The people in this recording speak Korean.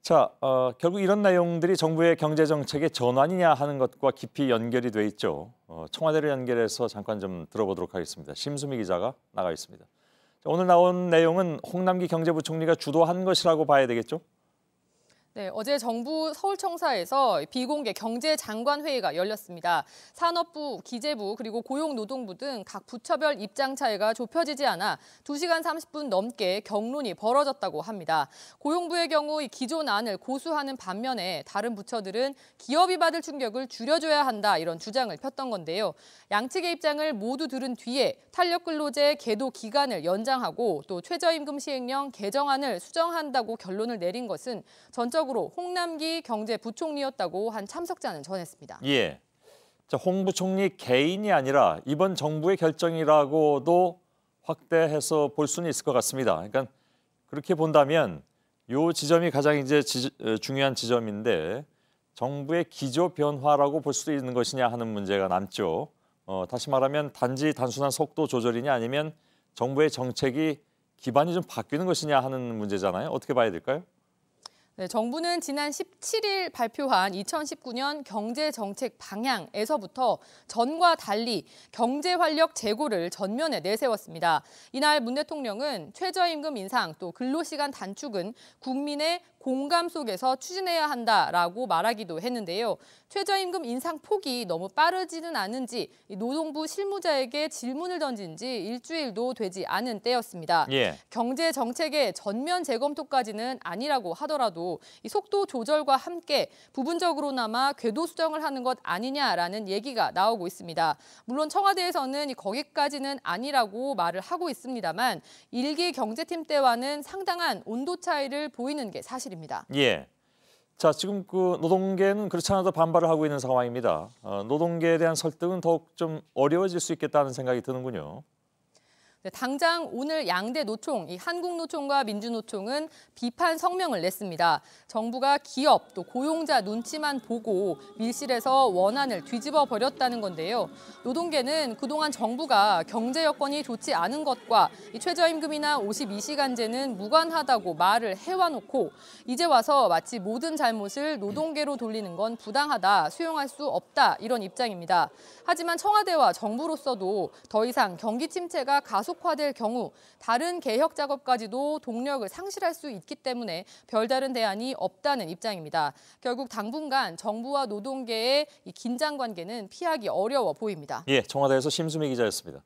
자, 결국 이런 내용들이 정부의 경제 정책의 전환이냐 하는 것과 깊이 연결이 돼 있죠. 청와대를 연결해서 잠깐 좀 들어보도록 하겠습니다. 심수미 기자가 나가 있습니다. 자, 오늘 나온 내용은 홍남기 경제부총리가 주도한 것이라고 봐야 되겠죠? 네, 어제 정부 서울청사에서 비공개 경제장관회의가 열렸습니다. 산업부, 기재부, 그리고 고용노동부 등 각 부처별 입장 차이가 좁혀지지 않아 2시간 30분 넘게 격론이 벌어졌다고 합니다. 고용부의 경우 이 기존 안을 고수하는 반면에 다른 부처들은 기업이 받을 충격을 줄여줘야 한다 이런 주장을 폈던 건데요. 양측의 입장을 모두 들은 뒤에 탄력근로제 계도 기간을 연장하고 또 최저임금 시행령 개정안을 수정한다고 결론을 내린 것은 전적으로 홍남기 경제부총리였다고 한 참석자는 전했습니다. 예. 자, 홍 부총리 개인이 아니라 이번 정부의 결정이라고도 확대해서 볼 수는 있을 것 같습니다. 그러니까 그렇게 본다면 이 지점이 가장 이제 중요한 지점인데 정부의 기조 변화라고 볼 수도 있는 것이냐 하는 문제가 남죠. 다시 말하면 단순한 속도 조절이냐 아니면 정부의 정책이 기반이 좀 바뀌는 것이냐 하는 문제잖아요. 어떻게 봐야 될까요? 네, 정부는 지난 17일 발표한 2019년 경제정책 방향에서부터 전과 달리 경제활력 제고를 전면에 내세웠습니다. 이날 문 대통령은 최저임금 인상 또 근로시간 단축은 국민의 공감 속에서 추진해야 한다라고 말하기도 했는데요. 최저임금 인상 폭이 너무 빠르지는 않은지 노동부 실무자에게 질문을 던진 지 일주일도 되지 않은 때였습니다. 예. 경제 정책의 전면 재검토까지는 아니라고 하더라도 이 속도 조절과 함께 부분적으로나마 궤도 수정을 하는 것 아니냐라는 얘기가 나오고 있습니다. 물론 청와대에서는 거기까지는 아니라고 말을 하고 있습니다만 일기 경제팀 때와는 상당한 온도 차이를 보이는 게 사실입니다. 예. 자, 지금 그 노동계는 그렇지 않아도 반발을 하고 있는 상황입니다. 노동계에 대한 설득은 더욱 좀 어려워질 수 있겠다는 생각이 드는군요. 네, 당장 오늘 양대 노총, 이 한국노총과 민주노총은 비판 성명을 냈습니다. 정부가 기업 또 고용자 눈치만 보고 밀실에서 원안을 뒤집어 버렸다는 건데요. 노동계는 그동안 정부가 경제 여건이 좋지 않은 것과 이 최저임금이나 52시간제는 무관하다고 말을 해와놓고 이제 와서 마치 모든 잘못을 노동계로 돌리는 건 부당하다, 수용할 수 없다 이런 입장입니다. 하지만 청와대와 정부로서도 더 이상 경기 침체가 가속화될 경우 다른 개혁 작업까지도 동력을 상실할 수 있기 때문에 별다른 대안이 없다는 입장입니다. 결국 당분간 정부와 노동계의 이 긴장 관계는 피하기 어려워 보입니다. 예, 청와대에서 심수미 기자였습니다.